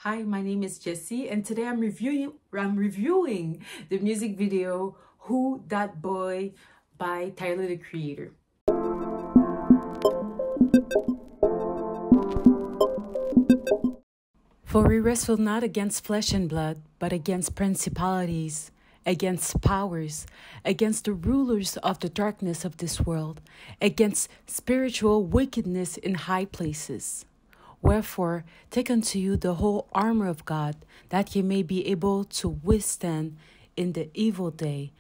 Hi, my name is Jessie, and today I'm reviewing the music video "Who Dat Boy" by Tyler the Creator. For we wrestle not against flesh and blood, but against principalities, against powers, against the rulers of the darkness of this world, against spiritual wickedness in high places. Wherefore, take unto you the whole armor of God, that ye may be able to withstand in the evil day,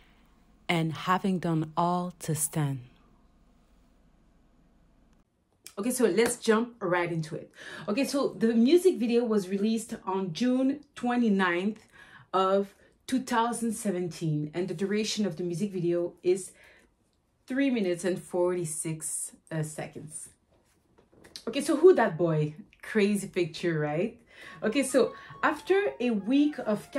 and having done all to stand. Okay, so let's jump right into it. Okay, so the music video was released on June 29th of 2017, and the duration of the music video is 3 minutes and 46 seconds. Okay, so who dat boy? Crazy picture, right? Okay, so after a week of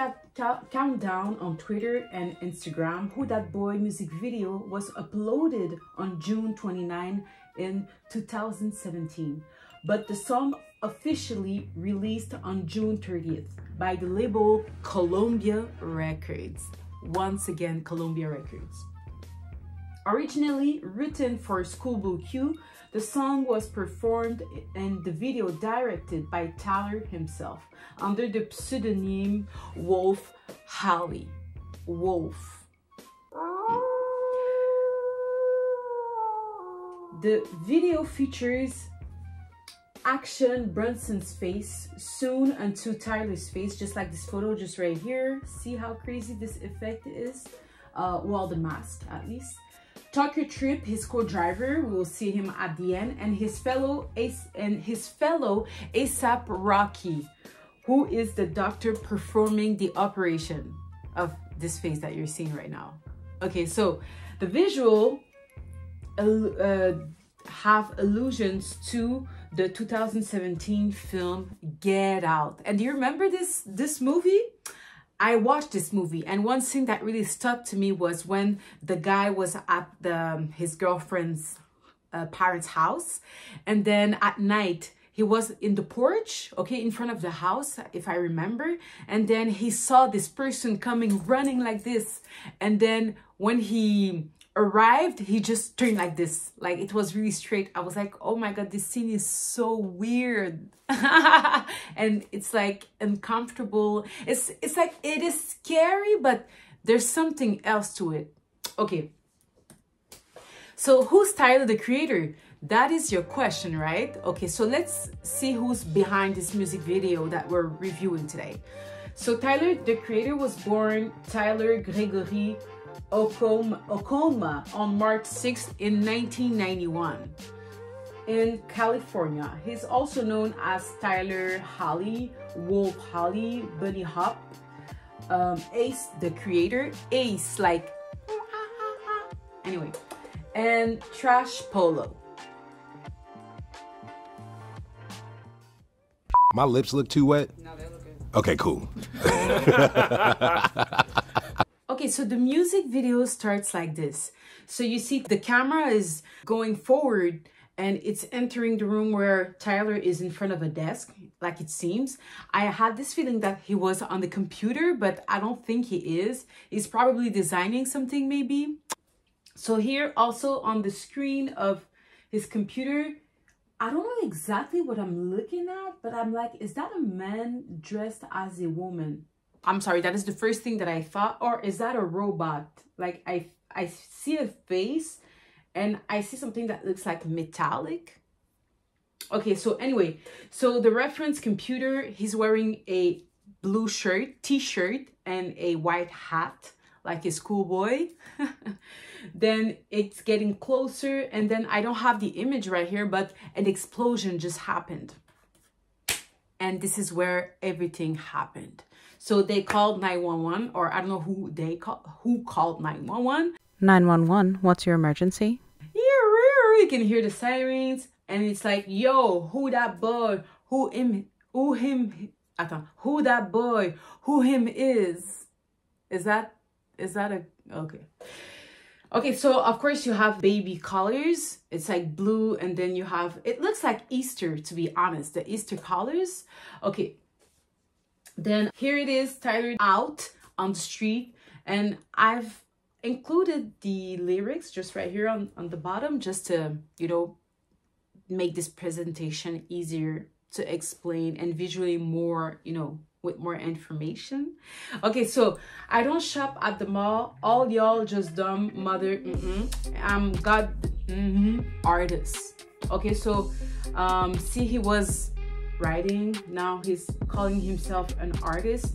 countdown on Twitter and Instagram, Who Dat Boy music video was uploaded on June 29 in 2017. But the song officially released on June 30th by the label Columbia Records. Once again, Columbia Records. Originally written for Schoolboy Q, the song was performed and the video directed by Tyler himself under the pseudonym Wolf Halley. Wolf. The video features action Brunson's face sewn onto Tyler's face, just like this photo just right here. See how crazy this effect is? Well, the mask at least. Tucker Tripp, his co-driver, we will see him at the end, and his fellow ASAP Rocky, who is the doctor performing the operation of this face that you're seeing right now. Okay, so the visual have allusions to the 2017 film Get Out. And do you remember this movie? I watched this movie, and one thing that really stuck to me was when the guy was at his girlfriend's parents' house, and then at night he was in the porch, okay, in front of the house, if I remember, and then he saw this person coming running like this, and then when he arrived, he just turned like this, like it was really straight. I was like, oh my god, this scene is so weird. And it's like uncomfortable. It's like, it is scary, but there's something else to it. Okay, so who's Tyler the Creator? That is your question, right? Okay, so let's see who's behind this music video that we're reviewing today. So Tyler the Creator was born Tyler Gregory Okoma on March 6th in 1991 in California. He's also known as Tyler Halley, Wolf Halley, Bunny Hop, Ace the Creator, Ace like anyway, and Trash Polo. My lips look too wet? No, they look good. Okay, cool. Okay, so the music video starts like this. So you see the camera is going forward and it's entering the room where Tyler is in front of a desk, like it seems. I had this feeling that he was on the computer, but I don't think he is. He's probably designing something maybe. So here also on the screen of his computer, I don't know exactly what I'm looking at, but I'm like, is that a man dressed as a woman? I'm sorry, that is the first thing that I thought. Or is that a robot? Like I see a face and I see something that looks like metallic. Okay, so anyway, so the reference computer, he's wearing a blue shirt, t-shirt, and a white hat, like a schoolboy. Then it's getting closer, and then I don't have the image right here, but an explosion just happened. And this is where everything happened. So they called 911, or I don't know who called 911. 911, what's your emergency? You can hear the sirens, and it's like, yo, who that boy, who that boy, who him is. Is that a, okay. Okay, so of course you have baby colors. It's like blue, and then you have, it looks like Easter, to be honest, the Easter colors. Okay, Then here it is, Tyler out on the street, and I've included the lyrics just right here on the bottom, just to, you know, make this presentation easier to explain and visually more, you know, with more information. Okay, so I don't shop at the mall. All y'all just dumb mother. I'm God artist. Okay, so see, he was writing, now he's calling himself an artist.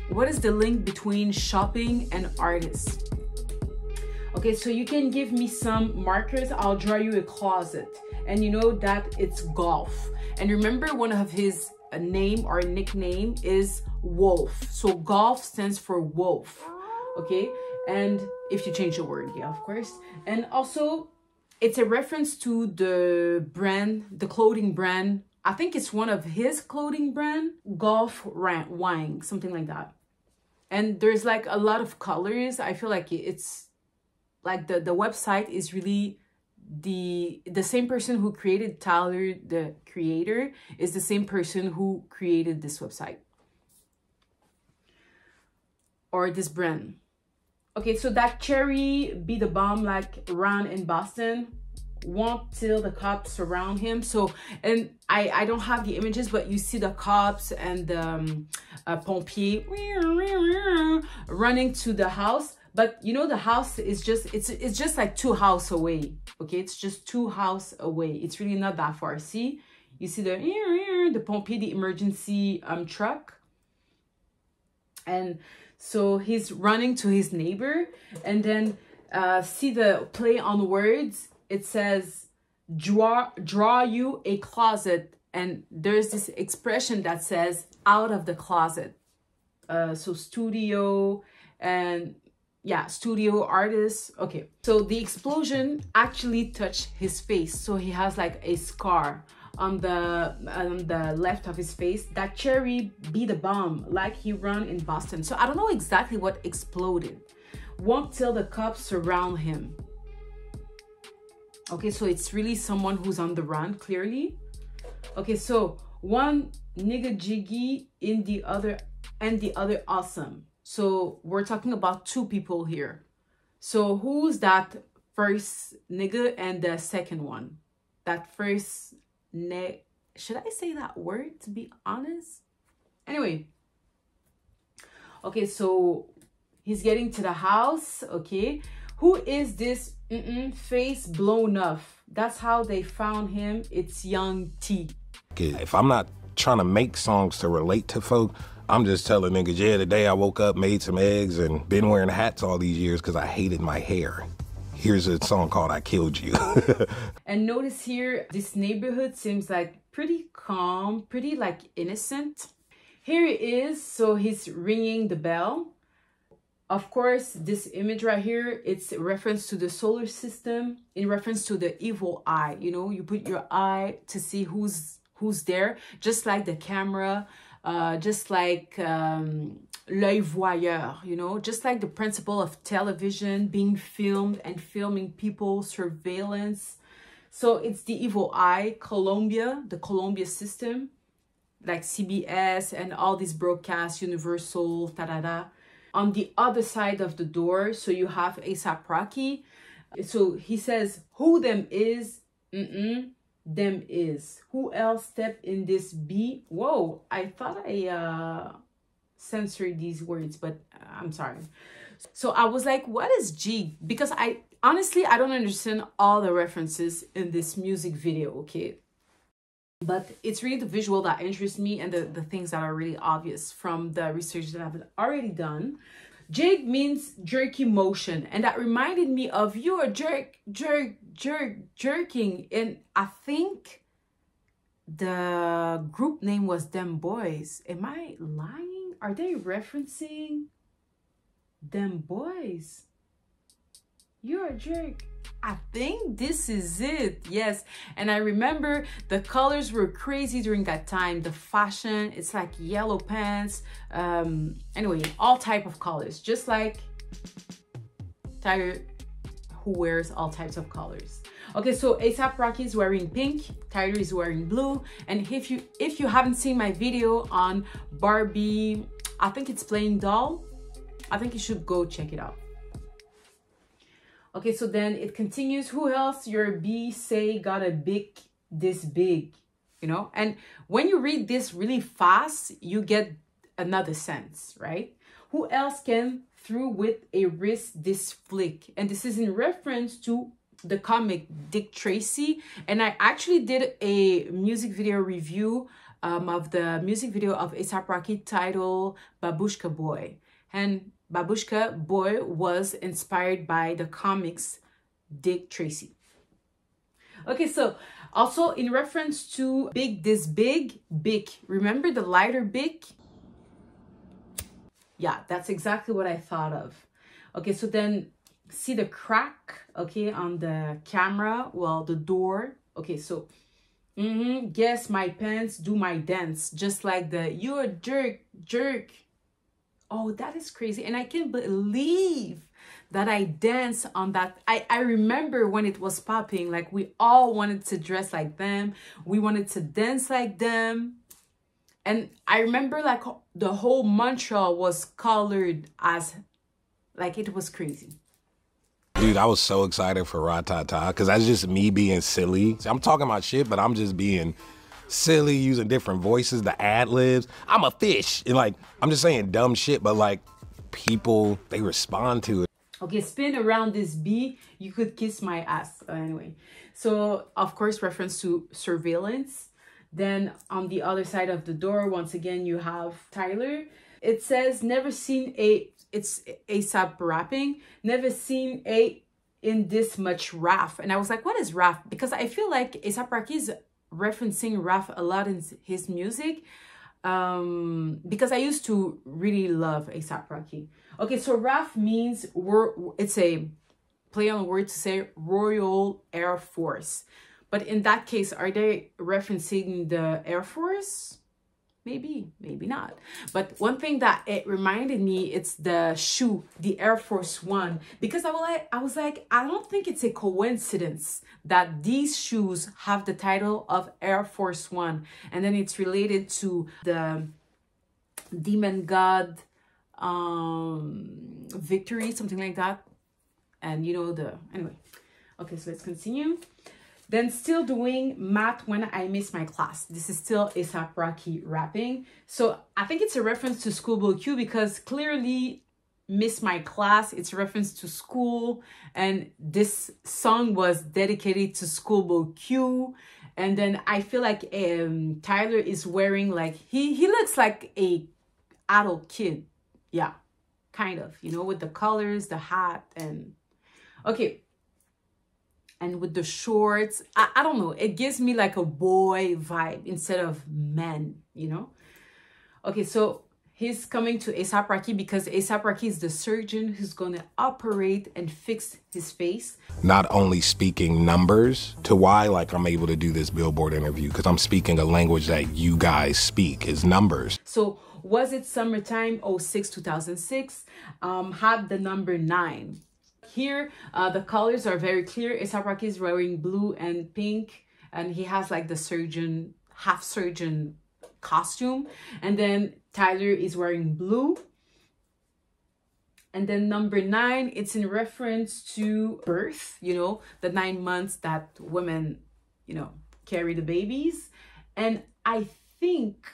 What is the link between shopping and artist? Okay, so you can give me some markers, I'll draw you a closet, and you know that it's golf. And remember, one of his name or nickname is Wolf. So golf stands for wolf. Okay, and if you change the word, yeah, of course. And also it's a reference to the brand, the clothing brand. I think it's one of his clothing brand, Golf Wang, something like that. And there's like a lot of colors. I feel like it's like the website is really the same person who created Tyler, the creator, is the same person who created this website or this brand. Okay, so that cherry be the bomb like Ron in Boston, won't till the cops surround him. So, and I don't have the images, but you see the cops and the pompier running to the house. But you know, the house is just, it's just like 2 houses away. Okay, it's just 2 houses away. It's really not that far. See, you see the pompier, the emergency truck. And so he's running to his neighbor, and then see the play on words. It says, draw you a closet. And there's this expression that says out of the closet. So studio and yeah, studio artist. Okay, so the explosion actually touched his face, so he has like a scar on the left of his face. That cherry be the bomb like he run in Boston. So I don't know exactly what exploded. Won't till the cops surround him. Okay, so it's really someone who's on the run, clearly. Okay, so one nigga jiggy in the other, and the other awesome. So we're talking about 2 people here. So who's that first nigga and the second one? That first should I say that word, to be honest? Anyway. Okay, so he's getting to the house. Okay. Who is this face blown off? That's how they found him. It's Young T. If I'm not trying to make songs to relate to folk, I'm just telling niggas, yeah, today I woke up, made some eggs, and been wearing hats all these years because I hated my hair. Here's a song called I Killed You. And notice here, this neighborhood seems like pretty calm, pretty like innocent. Here it is. So he's ringing the bell. Of course, this image right here, it's a reference to the solar system, in reference to the evil eye. You know, you put your eye to see who's there, just like the camera, just like l'œil voyeur, you know, just like the principle of television being filmed and filming people, surveillance. So it's the evil eye, Colombia, the Colombia system, like CBS and all these broadcasts, Universal, ta-da-da. On the other side of the door, so you have A$AP Rocky. So he says, who them is, them is. Who else step in this B? Whoa, I thought I censored these words, but I'm sorry. So I was like, what is G? Because I honestly don't understand all the references in this music video, okay? But it's really the visual that interests me, and the things that are really obvious from the research that I've already done. Jig means jerky motion, and that reminded me of your jerking. And I think the group name was Them Boys. Am I lying? Are they referencing Them Boys? You're a jerk. I think this is it. Yes. And I remember the colors were crazy during that time. The fashion, it's like yellow pants. Anyway, all type of colors, just like Tyler, who wears all types of colors. Okay, so A$AP Rocky is wearing pink, Tyler is wearing blue, and if you haven't seen my video on Barbie, I think it's Playing Doll, I think you should go check it out. Okay, so then it continues. Who else your B say got a big, this big, you know? And when you read this really fast, you get another sense, right? Who else can through with a wrist this flick? And this is in reference to the comic Dick Tracy. And I actually did a music video review of the music video of A$AP Rocky titled Babushka Boy. And Babushka Boy was inspired by the comics Dick Tracy. Okay, so also in reference to big, this big, big. Remember the lighter big? Yeah, that's exactly what I thought of. Okay, so then see the crack, okay, on the camera, well, the door. Okay, so, guess my pants do my dance, just like the, you're a jerk, jerk. Oh, that is crazy. And I can't believe that I danced on that. I remember when it was popping, like we all wanted to dress like them. We wanted to dance like them. And I remember like the whole Montreal was colored as, like it was crazy. Dude, I was so excited for Ratata because that's just me being silly. I'm talking about shit, but I'm just being silly, using different voices, the ad-libs. I'm a fish. And like, I'm just saying dumb shit, but like people, they respond to it. Okay, spin around this bee, you could kiss my ass. Anyway, so of course, reference to surveillance. Then on the other side of the door, once again, you have Tyler. It says, never seen a, it's A$AP rapping, never seen a in this much rap. And I was like, what is rap? Because I feel like A$AP Rocky is referencing rap a lot in his music. Because I used to really love A$AP Rocky. Okay, so RAF means, it's a play on the word to say Royal Air Force. But in that case, are they referencing the Air Force? Maybe, maybe not. But one thing that it reminded me, it's the shoe, the Air Force One. Because I was like, I don't think it's a coincidence that these shoes have the title of Air Force One. And then it's related to the demon god victory, something like that. And you know anyway. Okay, so let's continue. Then still doing math when I miss my class. This is still A$AP Rocky rapping. So I think it's a reference to Schoolboy Q because clearly miss my class, it's a reference to school. And this song was dedicated to Schoolboy Q. And then I feel like Tyler is wearing like, he looks like a adult kid. Yeah, kind of, you know, with the colors, the hat, and okay. And with the shorts, I don't know. It gives me like a boy vibe instead of men, you know? Okay, so he's coming to A$AP Rocky because A$AP Rocky is the surgeon who's going to operate and fix his face. Not only speaking numbers to why like I'm able to do this Billboard interview because I'm speaking a language that you guys speak is numbers. So was it summertime 2006? Had the number 9. Here, the colors are very clear. A$AP Rocky is wearing blue and pink, and he has like the surgeon, half surgeon costume. And then Tyler is wearing blue. And then number 9, it's in reference to birth, you know, the 9 months that women, you know, carry the babies. And I think,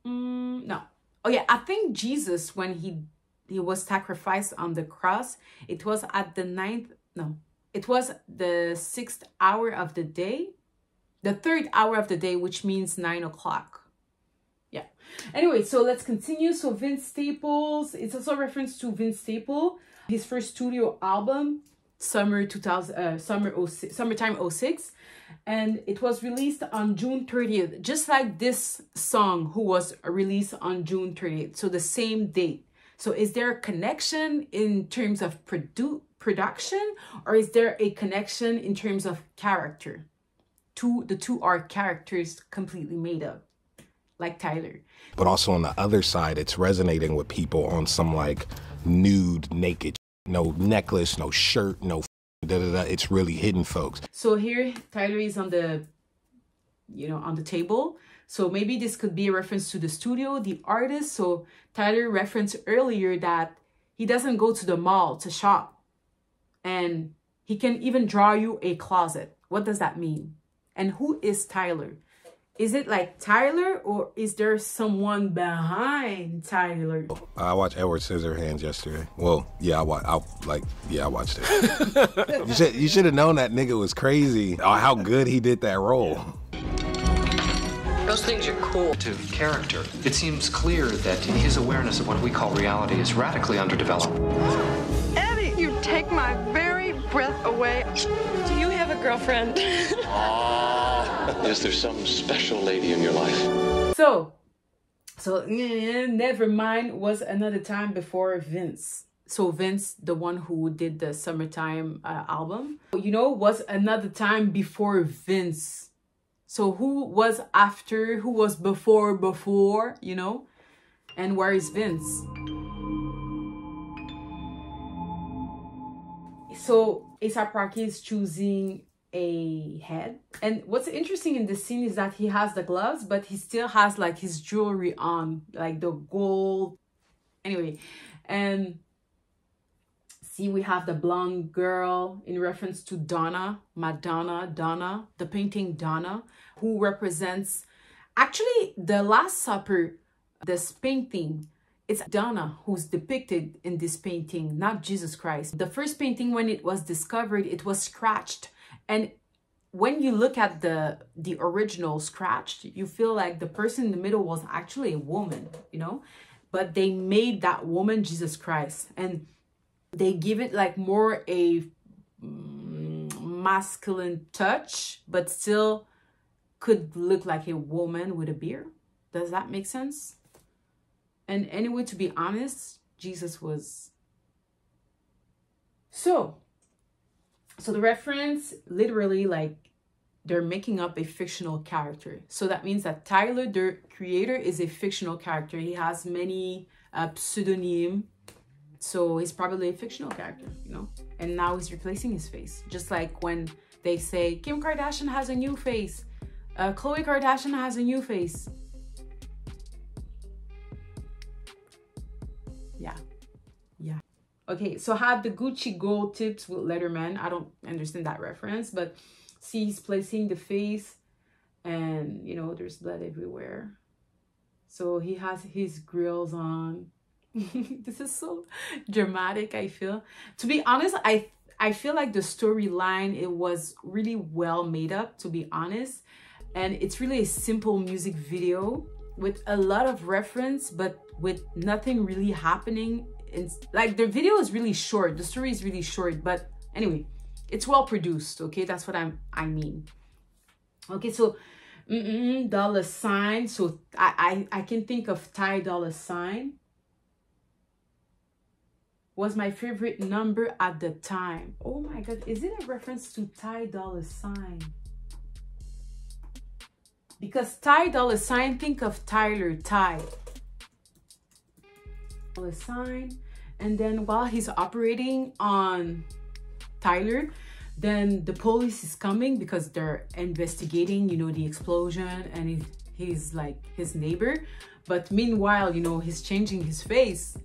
no. Oh yeah, I think Jesus, when he was sacrificed on the cross, it was at the 9th, no, it was the 6th hour of the day, the 3rd hour of the day, which means 9 o'clock. Yeah. Anyway, so let's continue. So Vince Staples, it's also a reference to Vince Staples, his first studio album, summertime 06. And it was released on June 30th, just like this song who was released on June 30th. So the same date. So is there a connection in terms of production, or is there a connection in terms of character? The two are characters completely made up, like Tyler. But also on the other side, it's resonating with people on some like nude, naked, no necklace, no shirt, no It's really hitting folks. So here Tyler is on the, you know, on the table. So maybe this could be a reference to the studio, the artist. So Tyler referenced earlier that he doesn't go to the mall to shop, and he can even draw you a closet. What does that mean? And who is Tyler? Is it like Tyler, or is there someone behind Tyler? I watched Edward Scissorhands yesterday. Well, yeah, I watched it. You should have known that nigga was crazy. How good he did that role. Those things are cool. To character, it seems clear that his awareness of what we call reality is radically underdeveloped. Eddie, you take my very breath away. Do you have a girlfriend? Is there some special lady in your life? So never mind was another time before Vince. So Vince, the one who did the Summertime album, you know, was another time before Vince. So who was after, who was before, you know? And where is Vince? So A$AP Rocky is choosing a head. And what's interesting in this scene is that he has the gloves, but he still has like his jewelry on, like the gold. Anyway, and see, we have the blonde girl in reference to Donna, Donna, the painting Donna, who represents, actually, the Last Supper, this painting, it's Donna who's depicted in this painting, not Jesus Christ. The first painting, when it was discovered, it was scratched. And when you look at the original scratched, you feel like the person in the middle was actually a woman, you know? But they made that woman Jesus Christ. And they give it like more a masculine touch, but still could look like a woman with a beard. Does that make sense? And anyway, to be honest, Jesus was... So the reference, literally, like, they're making up a fictional character. So that means that Tyler, the creator, is a fictional character. He has many pseudonyms. So he's probably a fictional character, you know? And now he's replacing his face. Just like when they say, Kim Kardashian has a new face. Khloe Kardashian has a new face. Yeah. Okay, so had the Gucci gold tips with Letterman. I don't understand that reference, but see, he's placing the face and, you know, there's blood everywhere. So he has his grills on. This is so dramatic, I feel. To be honest, I feel like the storyline, it was really well made up, to be honest. And it's really a simple music video with a lot of reference, but with nothing really happening. Like, the video is really short. The story is really short, but anyway, it's well produced, okay? That's what I mean. Okay, so dollar sign. So I can think of Ty Dolla $ign. Was my favorite number at the time. Oh my God, is it a reference to Ty Dolla $ign? Because Ty Dolla $ign, think of Tyler, Ty Dolla $ign. And then while he's operating on Tyler, then the police is coming because they're investigating, you know, the explosion, and he's like his neighbor. But meanwhile, you know, he's changing his face.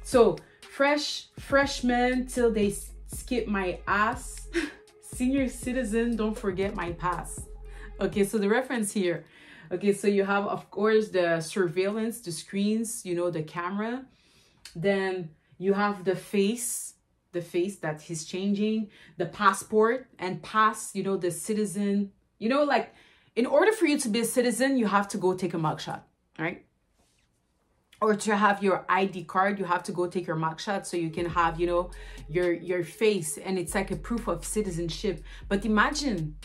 So freshman till they skip my ass. Senior citizen, don't forget my past. Okay, so the reference here. Okay, so you have, of course, the surveillance, the screens, you know, the camera. Then you have the face that he's changing, the passport and pass, you know, the citizen. You know, like, in order for you to be a citizen, you have to go take a mugshot, right? Or to have your ID card, you have to go take your mugshot so you can have, you know, your face, and it's like a proof of citizenship. But imagine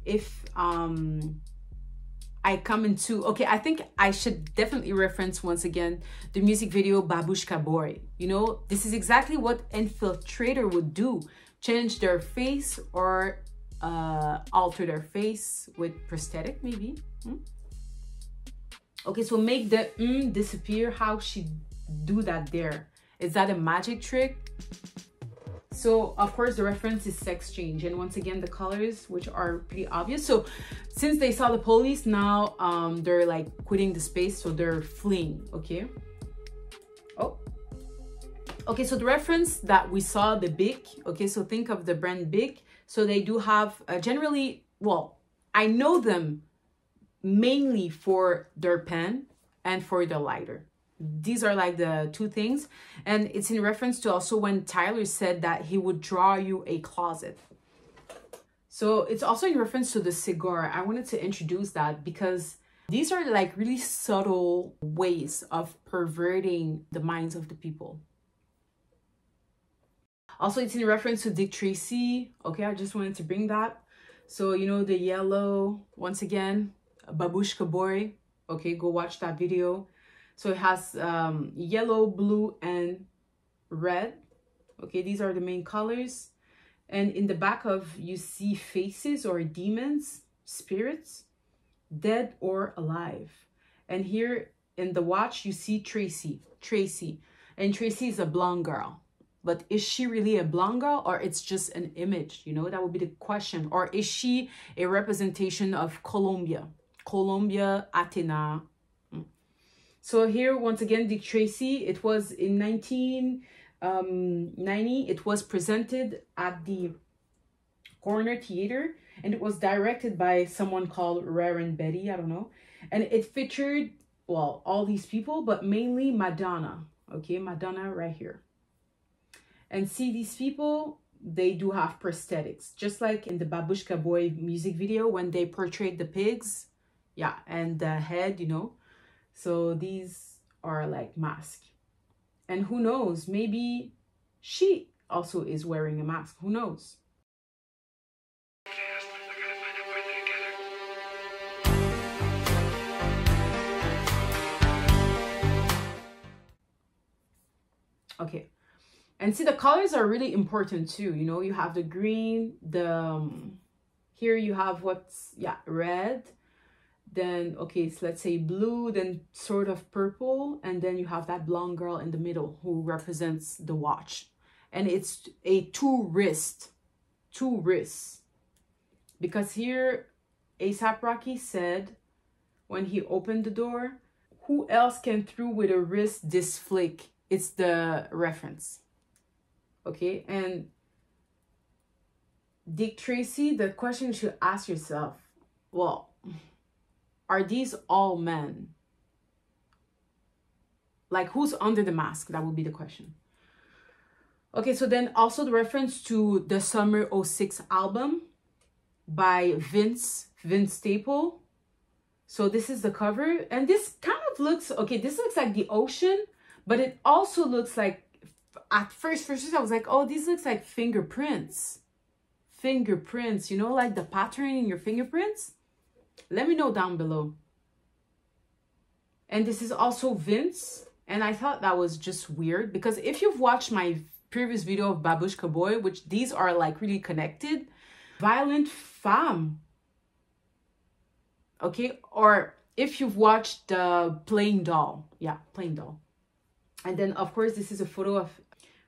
if I come into, okay, I think I should definitely reference once again the music video Babushka Boy. You know, this is exactly what Infiltrator would do. Change their face or alter their face with prosthetic, maybe. Okay, so make the disappear. How she do that there? Is that a magic trick? So of course the reference is sex change, and once again the colors, which are pretty obvious. So since they saw the police, now they're like quitting the space, so they're fleeing. Okay. Oh, okay, so the reference that we saw, the Bic, okay, so think of the brand Bic. So they do have generally, well, I know them mainly for their pen and for the lighter. These are like the two things. And it's in reference to also when Tyler said that he would draw you a closet. So it's also in reference to the cigar. I wanted to introduce that because these are like really subtle ways of perverting the minds of the people. Also, it's in reference to Dick Tracy. Okay, I just wanted to bring that. So, you know, the yellow, once again, Babushka Boy. Okay, go watch that video. So it has yellow, blue, and red. Okay, these are the main colors. And in the back of, you see faces or demons, spirits, dead or alive. And here in the watch, you see Tracy. And Tracy is a blonde girl. But is she really a blonde girl, or it's just an image? You know, that would be the question. Or is she a representation of Colombia, Athena? So here, once again, Dick Tracy, it was in 1990. It was presented at the Corner Theater, and it was directed by someone called Raren Betty, I don't know. And it featured, well, all these people, but mainly Madonna. Okay, Madonna right here. And see, these people, they do have prosthetics, just like in the Babushka Boy music video when they portrayed the pigs. Yeah, and the head, you know. So these are like masks. And who knows, maybe she also is wearing a mask. Who knows? Okay. And see, the colors are really important too. You know, you have the green, the here you have what's, yeah, red. Then, okay, so let's say blue, then sort of purple. And then you have that blonde girl in the middle who represents the watch. And it's a two wrists. Because here, A$AP Rocky said, when he opened the door, who else can through with a wrist this flick? It's the reference. Okay, and Dick Tracy, the question you should ask yourself, well, are these all men? Like, who's under the mask? That would be the question. Okay, so then also the reference to the Summer '06 album by Vince Staple. So this is the cover, and this kind of looks, okay, this looks like the ocean, but it also looks like, at first I was like, oh, these looks like fingerprints, you know, like the pattern in your fingerprints. Let me know down below. And this is also Vince, and I thought that was just weird because if you've watched my previous video of Babushka Boy, which these are like really connected, Violent Femme, okay, or if you've watched the Plain Doll, yeah, Plain Doll. And then of course this is a photo of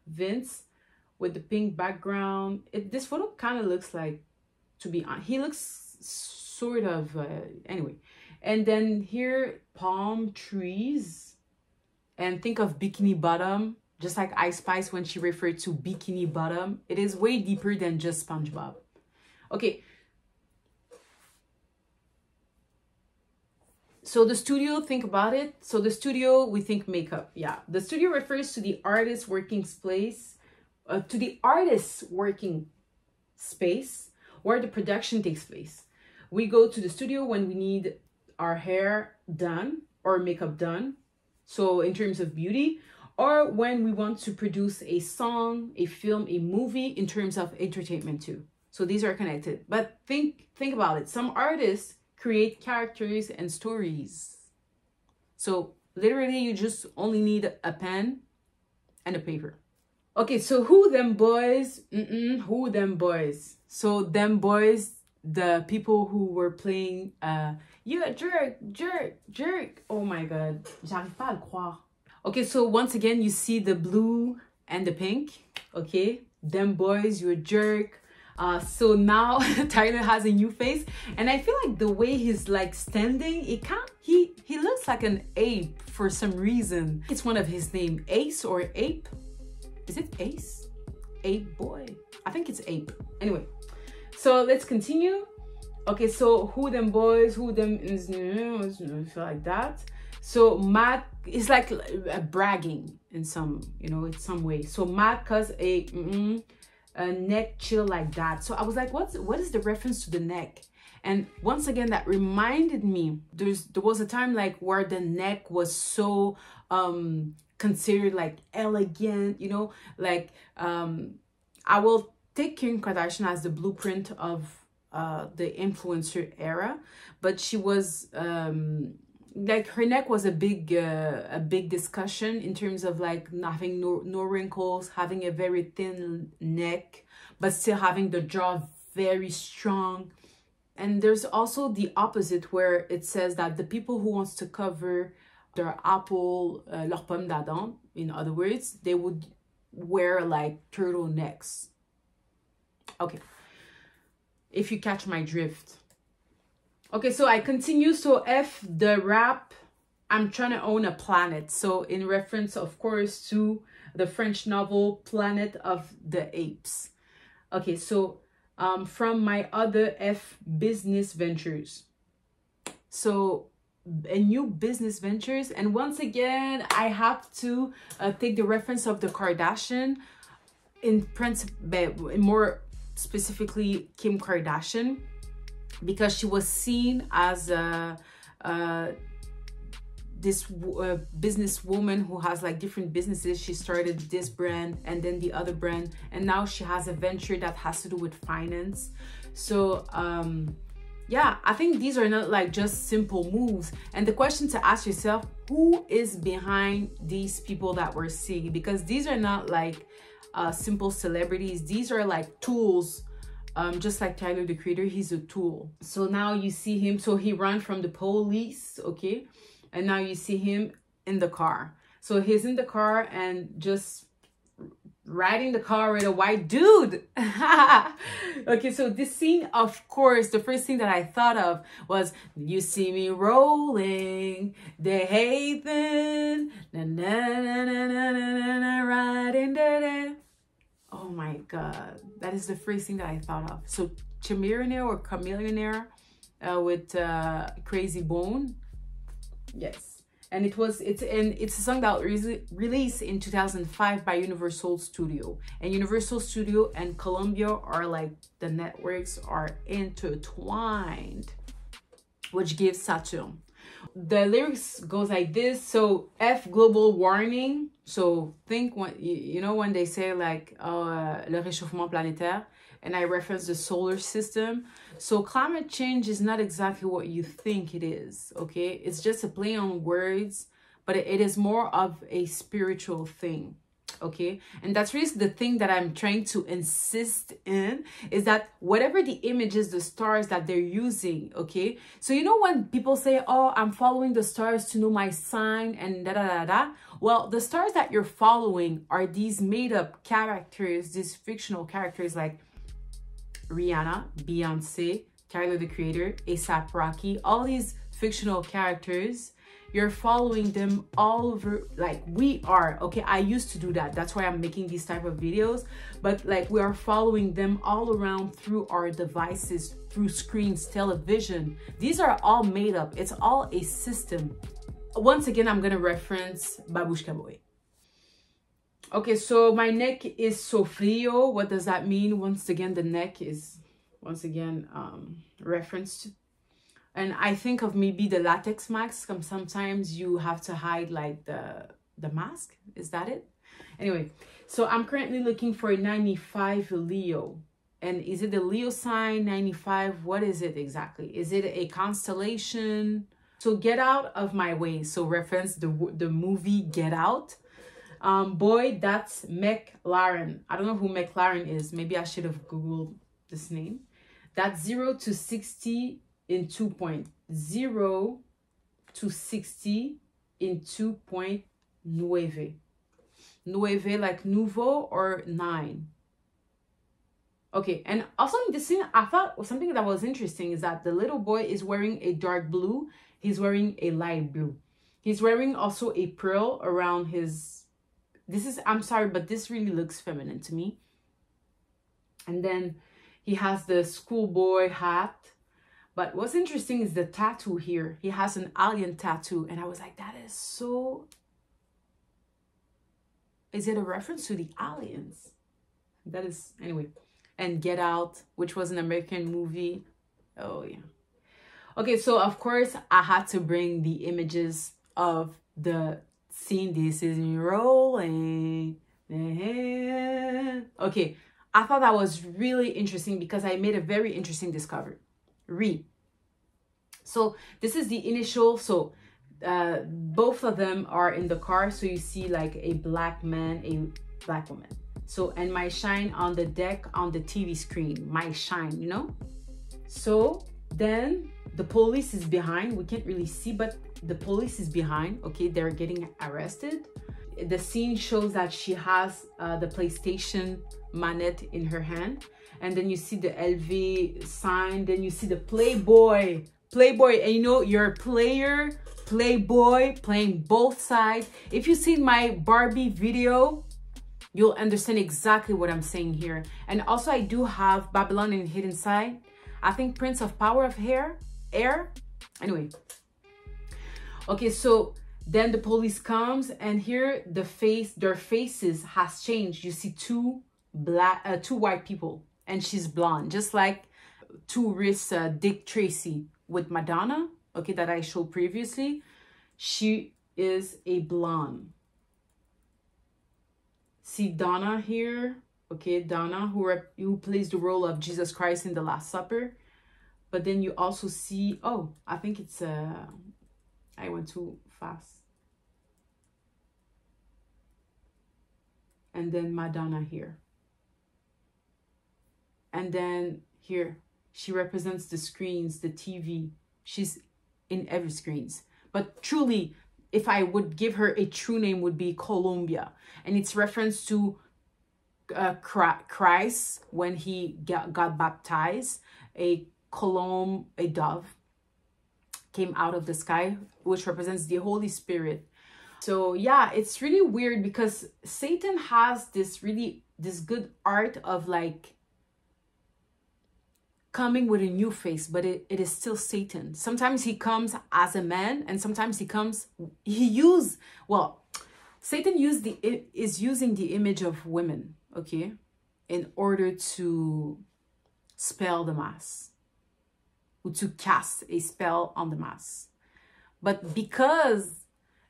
Vince with the pink background. This photo kind of looks like, to be honest, he looks sort of anyway. And then here, palm trees, and think of Bikini Bottom, just like Ice Spice when she referred to Bikini Bottom. It is way deeper than just SpongeBob. Okay, so the studio, think about it. So the studio, we think makeup. Yeah, the studio refers to the artist's working space, where the production takes place. We go to the studio when we need our hair done or makeup done, so in terms of beauty, or when we want to produce a song, a film, a movie, in terms of entertainment too. So these are connected. But think about it. Some artists create characters and stories. So literally you just only need a pen and a paper. Okay, so who them boys? Who them boys? So them boys, the people who were playing yeah, jerk. Oh my god, j'arrive pas à le croire. Okay, so once again you see the blue and the pink. Okay, them boys, you a jerk. So now Tyler has a new face, and I feel like the way he's like standing, he looks like an ape for some reason. It's one of his name, Ace or Ape. Is it Ace? Ape boy. I think it's Ape. Anyway, so let's continue. Okay, so who them boys, who them is like that. So Matt is like bragging in some, you know, in some way. So Matt cause a neck chill like that. So I was like, what is the reference to the neck? And once again, that reminded me, there was a time like where the neck was so considered like elegant, you know, like I will take Kim Kardashian as the blueprint of the influencer era, but she was like her neck was a big discussion in terms of like having no wrinkles, having a very thin neck, but still having the jaw very strong. And there's also the opposite, where it says that the people who wants to cover their apple, leur pomme d'Adam, in other words, they would wear like turtlenecks. Okay, if you catch my drift. Okay, so I continue. So F, the rap, I'm trying to own a planet. So in reference, of course, to the French novel Planet of the Apes. Okay, so from my other F, business ventures. So a new business ventures. And once again, I have to take the reference of the Kardashian, in principle, more specifically Kim Kardashian, because she was seen as this businesswoman who has like different businesses. She started this brand and then the other brand, and now she has a venture that has to do with finance. So yeah, I think these are not like just simple moves. And the question to ask yourself, who is behind these people that we're seeing? Because these are not like simple celebrities. These are like tools. Just like Tyler, the Creator, he's a tool. So now you see him, so he ran from the police, okay? And now you see him in the car. So he's in the car and just riding the car with a white dude. Okay, so this scene, of course, the first thing that I thought of was, you see me rolling, the Hathan, na na na na na na na, riding da. Oh my God, that is the first thing that I thought of. So Chamillionaire or Chamillionaire with Crazy Bone. Yes. And it's a song that was released in 2005 by Universal Studio. And Universal Studio and Columbia are like, the networks are intertwined, which gives Saturn. The lyrics goes like this. So F, global warning. So think when you know when they say like le réchauffement planétaire, and I reference the solar system. So climate change is not exactly what you think it is, okay? It's just a play on words, but it is more of a spiritual thing, okay? And that's really the thing that I'm trying to insist in, is that whatever the images, the stars that they're using, okay? So you know when people say, oh, I'm following the stars to know my sign and da da da da. Well, the stars that you're following are these made up characters, these fictional characters like Rihanna, Beyonce, Tyler, the Creator, A$AP Rocky, all these fictional characters. You're following them all over, like we are, okay? I used to do that. That's why I'm making these type of videos. But like we are following them all around through our devices, through screens, television. These are all made up. It's all a system. Once again, I'm gonna reference Babushka Boy. Okay, so my neck is so frío. What does that mean? Once again, the neck is, once again, referenced. And I think of maybe the latex mask. Sometimes you have to hide like the mask. Is that it? Anyway, so I'm currently looking for a 95 Leo. And is it the Leo sign, 95? What is it exactly? Is it a constellation? So Get Out of My Way. So reference the movie Get Out. Boy, that's McLaren. I don't know who McLaren is. Maybe I should have Googled this name. That's 0 to 60 in 2.0 to 60 in 2.9. Nueve like nouveau or 9. Okay, and also in this scene, I thought something that was interesting is that the little boy is wearing a dark blue. He's wearing a light blue. He's wearing also a pearl around his... This is, I'm sorry, but this really looks feminine to me. And then he has the schoolboy hat. But what's interesting is the tattoo here. He has an alien tattoo. And I was like, that is so... Is it a reference to the aliens? That is... Anyway. And Get Out, which was an American movie. Oh, yeah. Okay, so of course, I had to bring the images of the scene. This is me rolling. Okay, I thought that was really interesting because I made a very interesting discovery. So this is the initial. So both of them are in the car. So you see like a black man, a black woman. So, and my shine on the deck on the TV screen, my shine, you know? So then the police is behind. We can't really see, but the police is behind. Okay, they're getting arrested. The scene shows that she has the PlayStation manette in her hand. And then you see the LV sign. Then you see the Playboy. And you know, you're a player, Playboy, playing both sides. If you've seen my Barbie video, you'll understand exactly what I'm saying here. And also I do have Babylon in Hidden Side. I think Prince of Power of Air. Anyway. Okay, so then the police comes and here their faces has changed. You see two white people and she's blonde, just like tourist Dick Tracy with Madonna. Okay, that I showed previously. She is a blonde. See Donna here, okay, Donna who plays the role of Jesus Christ in the Last Supper. But then you also see, oh, I think it's I went too fast. And then Madonna here. And then here, she represents the screens, the TV. She's in every screens. But truly, if I would give her a true name, would be Columbia. And it's reference to Christ when he got baptized. A dove came out of the sky, which represents the Holy Spirit. So yeah, it's really weird because Satan has this good art of like coming with a new face, but it is still Satan. Sometimes he comes as a man, and sometimes Satan is using the image of women, okay, in order to spell the mass, or to cast a spell on the mass. But because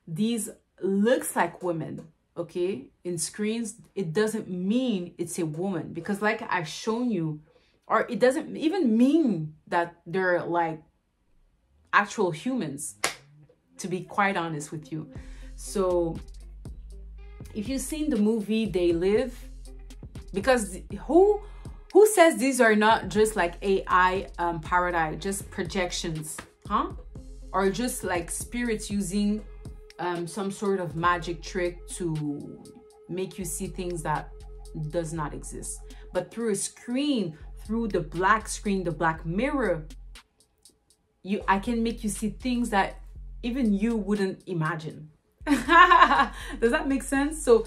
these looks like women, okay, in screens, it doesn't mean it's a woman, because like I've shown you, or it doesn't even mean that they're like actual humans, to be quite honest with you. So if you've seen the movie They Live, because who says these are not just like AI paradise, just projections, huh? Or just like spirits using some sort of magic trick to make you see things that does not exist. But through a screen, through the black screen, the black mirror, I can make you see things that even you wouldn't imagine. Does that make sense? So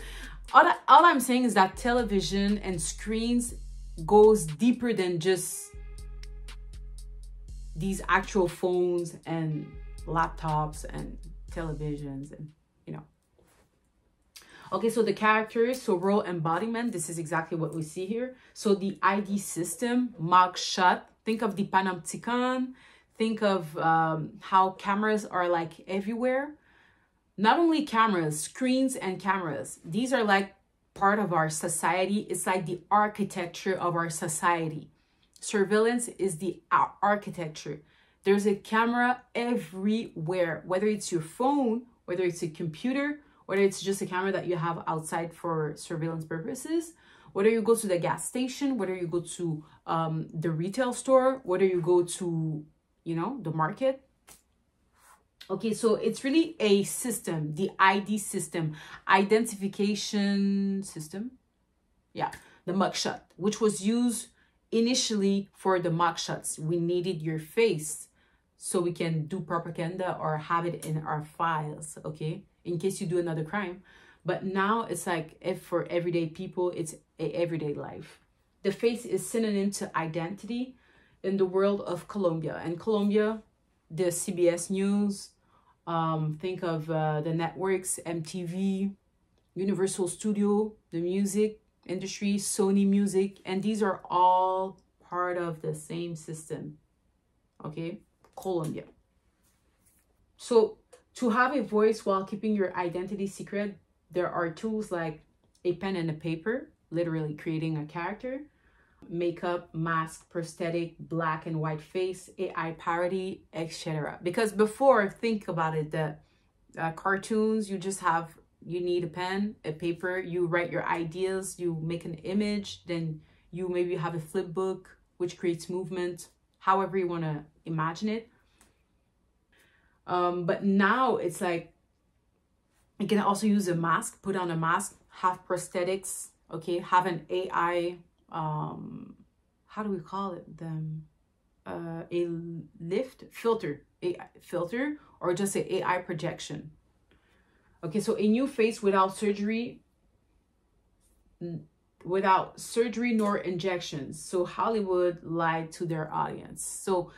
all I'm saying is that television and screens goes deeper than just these actual phones and laptops and televisions, and you know. Okay, so the characters, so role embodiment, this is exactly what we see here. So the ID system, mugshot, think of the panopticon, think of how cameras are like everywhere. Not only cameras, screens and cameras, these are like part of our society. It's like the architecture of our society. Surveillance is the architecture. There's a camera everywhere, whether it's your phone, whether it's a computer, whether it's just a camera that you have outside for surveillance purposes, whether you go to the gas station, whether you go to the retail store, whether you go to, you know, the market. Okay, so it's really a system, the ID system, identification system. Yeah, the mugshot, which was used initially for the mock shots, we needed your face so we can do propaganda or have it in our files, okay, in case you do another crime. But now it's like, if for everyday people, it's a everyday life. The face is synonym to identity in the world of Colombia. And Colombia, the CBS News, think of the networks, MTV, Universal Studio, the music industry, Sony Music, and these are all part of the same system, okay? Colombia. So to have a voice while keeping your identity secret, there are tools like a pen and a paper, literally creating a character, makeup, mask, prosthetic, black and white face, AI parody, etc. Because before, think about it, the cartoons, you need a pen, a paper, you write your ideas, you make an image, then you maybe have a flip book, which creates movement, however you want to imagine it. But now it's like, you can also use a mask, put on a mask, have prosthetics, okay, have an AI, how do we call it? A filter, or just an AI projection. Okay, so a new face without surgery nor injections. So Hollywood lied to their audience. So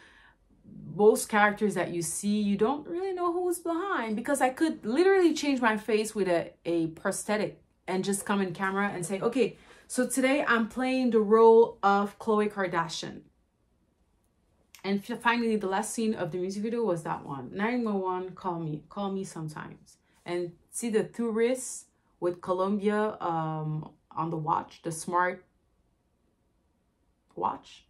most characters that you see, you don't really know who's behind, because I could literally change my face with a prosthetic and just come in camera and say, okay, so today I'm playing the role of Khloe Kardashian. And finally, the last scene of the music video was that one. 911, call me sometimes. And see the tourists with Colombia on the watch, the smart watch.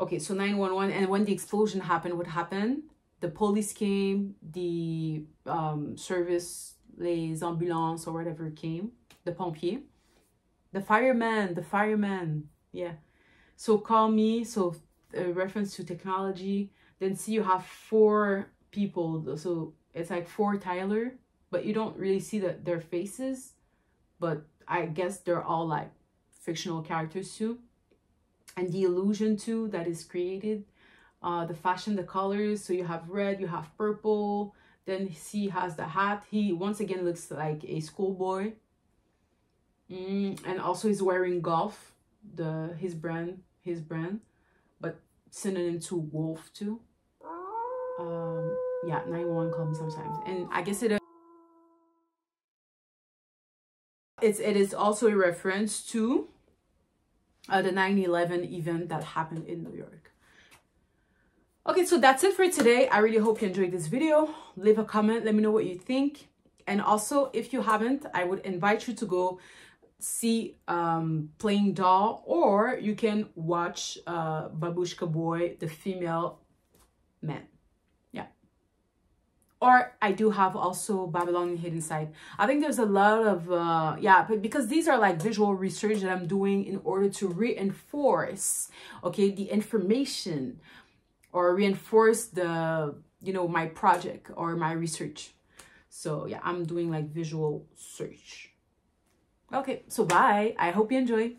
Okay, so 911, and when the explosion happened, what happened? The police came, the service, les ambulances or whatever came, the pompiers, the fireman, yeah. So call me, so a reference to technology. Then see, you have 4 people, so it's like 4 Tyler, but you don't really see their faces, but I guess they're all like fictional characters too. And the illusion too that is created, the fashion, the colors. So you have red, you have purple. Then he has the hat. He once again looks like a schoolboy. And also he's wearing golf, his brand, but synonym to wolf too. Yeah, 911 call me sometimes. And I guess it is also a reference to the 9/11 event that happened in New York. Okay, so that's it for today. I really hope you enjoyed this video. Leave a comment, let me know what you think. And also, if you haven't, I would invite you to go see Playing Doll, or you can watch Babushka Boy, the female man. Yeah. Or I do have also Babylonian Hidden Side. I think there's a lot of, yeah, but because these are like visual research that I'm doing in order to reinforce, okay, the information, or reinforce the, you know, my project or my research. So yeah, I'm doing like visual search. Okay, so bye. I hope you enjoy.